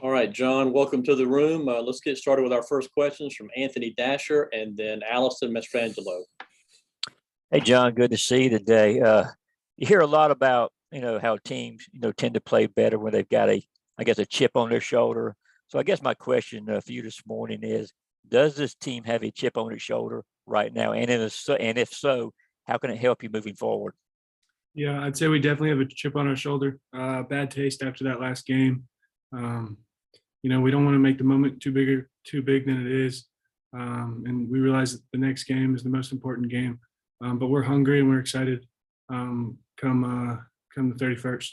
All right, John, welcome to the room. Let's get started with our first questions from Anthony Dasher and then Allison Mastrangelo. Hey, John, good to see you today. You hear a lot about, how teams, tend to play better when they've got a chip on their shoulder. So I guess my question for you this morning is, does this team have a chip on its shoulder right now? And if so, how can it help you moving forward? Yeah, I'd say we definitely have a chip on our shoulder. Bad taste after that last game. We don't want to make the moment too big than it is. And we realize that the next game is the most important game. But we're hungry and we're excited come the 31st.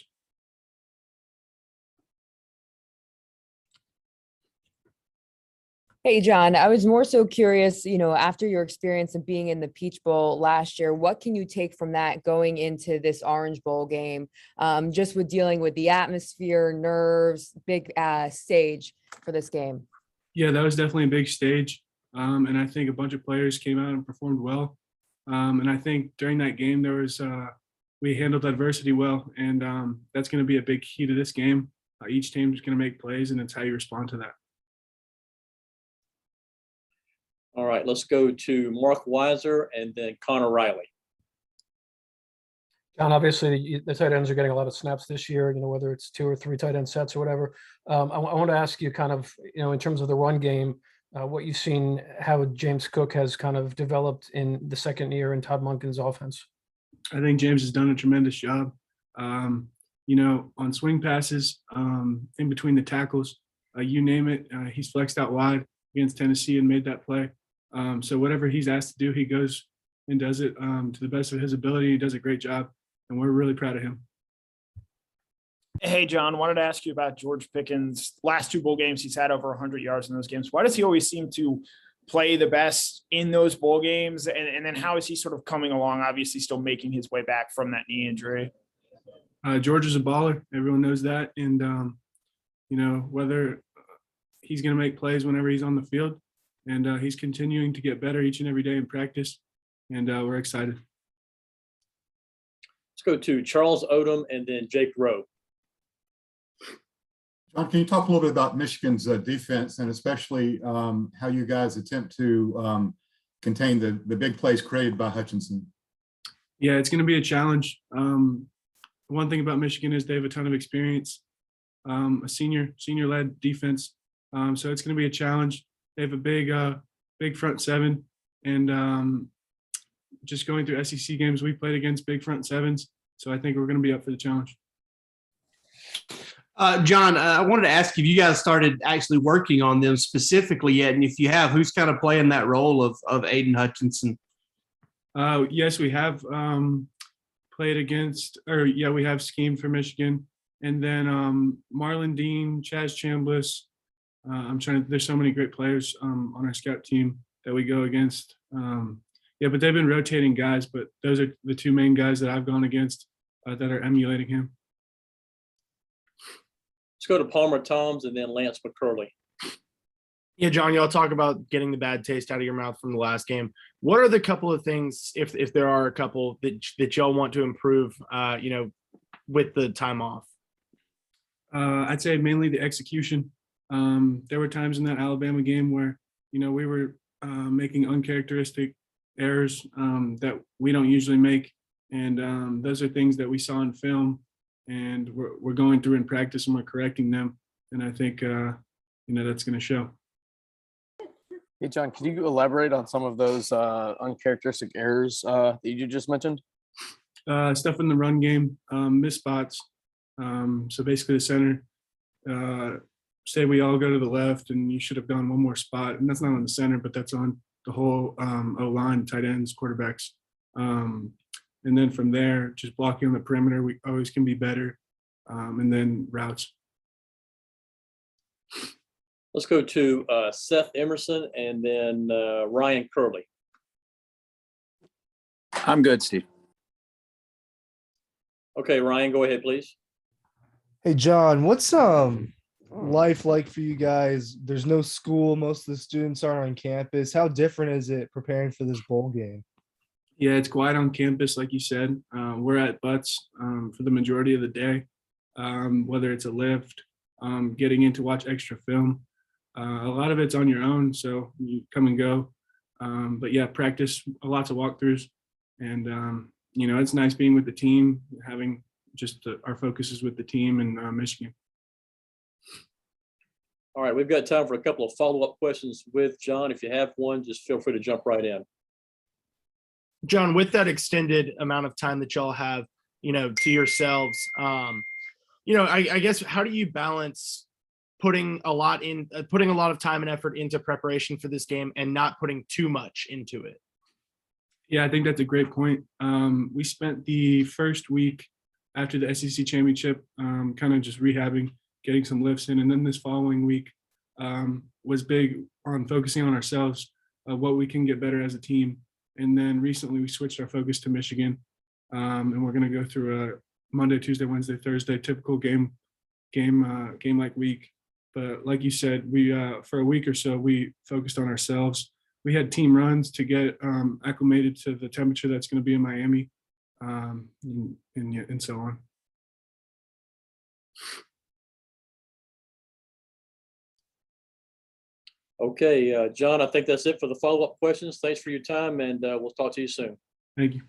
Hey, John, I was more so curious, after your experience of being in the Peach Bowl last year, what can you take from that going into this Orange Bowl game, just with dealing with the atmosphere, nerves, big stage for this game? Yeah, that was definitely a big stage. And I think a bunch of players came out and performed well. And I think during that game, we handled adversity well. And that's going to be a big key to this game. Each team is going to make plays, and it's how you respond to that. All right, let's go to Mark Weiser and then Connor Riley. John, obviously the tight ends are getting a lot of snaps this year, whether it's 2 or 3 tight end sets or whatever. I want to ask you kind of, in terms of the run game, what you've seen, how James Cook has kind of developed in the second year in Todd Monken's offense. I think James has done a tremendous job. On swing passes, in between the tackles, you name it, he's flexed out wide against Tennessee and made that play. So whatever he's asked to do, he goes and does it to the best of his ability. He does a great job, and we're really proud of him. Hey, John, wanted to ask you about George Pickens. Last 2 bowl games, he's had over 100 yards in those games. Why does he always seem to play the best in those bowl games? And then how is he sort of coming along, obviously still making his way back from that knee injury? George is a baller. Everyone knows that. And, whether he's going to make plays whenever he's on the field. And he's continuing to get better each and every day in practice. And we're excited. Let's go to Charles Odom and then Jake Rowe. John, can you talk a little bit about Michigan's defense and especially how you guys attempt to contain the big plays created by Hutchinson? Yeah, it's going to be a challenge. One thing about Michigan is they have a ton of experience, a senior-led defense. So it's going to be a challenge. They have a big front seven, and just going through SEC games, we played against big front sevens. So I think we're going to be up for the challenge. John, I wanted to ask if you guys started actually working on them specifically yet, and if you have, who's kind of playing that role of Aiden Hutchinson? Yes, we have played against, we have schemed for Michigan, and then Marlon Dean, Chaz Chambliss. There's so many great players on our scout team that we go against. But they've been rotating guys, but those are the 2 main guys that I've gone against that are emulating him. Let's go to Palmer Toms and then Lance McCurley. Yeah, John, y'all talk about getting the bad taste out of your mouth from the last game. What are the couple of things, if there are a couple, that y'all want to improve, with the time off? I'd say mainly the execution. There were times in that Alabama game where, we were making uncharacteristic errors that we don't usually make. And those are things that we saw in film and we're going through in practice and we're correcting them. And I think, that's going to show. Hey, John, can you elaborate on some of those uncharacteristic errors that you just mentioned? Stuff in the run game, missed spots. So basically the center, say we all go to the left and you should have gone one more spot. And that's not on the center, but that's on the whole O-line, tight ends, quarterbacks. And then from there, just blocking on the perimeter, we always can be better. And then routes. Let's go to Seth Emerson and then Ryan Curley. I'm good, Steve. Okay, Ryan, go ahead, please. Hey, John, what's life like for you guys? There's no school. Most of the students aren't on campus. How different is it preparing for this bowl game? Yeah, it's quiet on campus, like you said. We're at Butts for the majority of the day, whether it's a lift, getting in to watch extra film. A lot of it's on your own, so you come and go. But yeah, practice, lots of walkthroughs. And, it's nice being with the team, having just our focus is with the team in Michigan. All right, we've got time for a couple of follow-up questions with John. If you have one, just feel free to jump right in. John, with that extended amount of time that y'all have, to yourselves, I guess, how do you balance putting a lot of time and effort into preparation for this game and not putting too much into it? Yeah, I think that's a great point. We spent the first week after the SEC championship kind of just rehabbing, getting some lifts in. And then this following week was big on focusing on ourselves, what we can get better as a team. And then recently we switched our focus to Michigan. And we're going to go through a Monday, Tuesday, Wednesday, Thursday, typical game-like week. But like you said, we for a week or so, we focused on ourselves. We had team runs to get acclimated to the temperature that's going to be in Miami, and so on. Okay, John, I think that's it for the follow-up questions. Thanks for your time, and we'll talk to you soon. Thank you.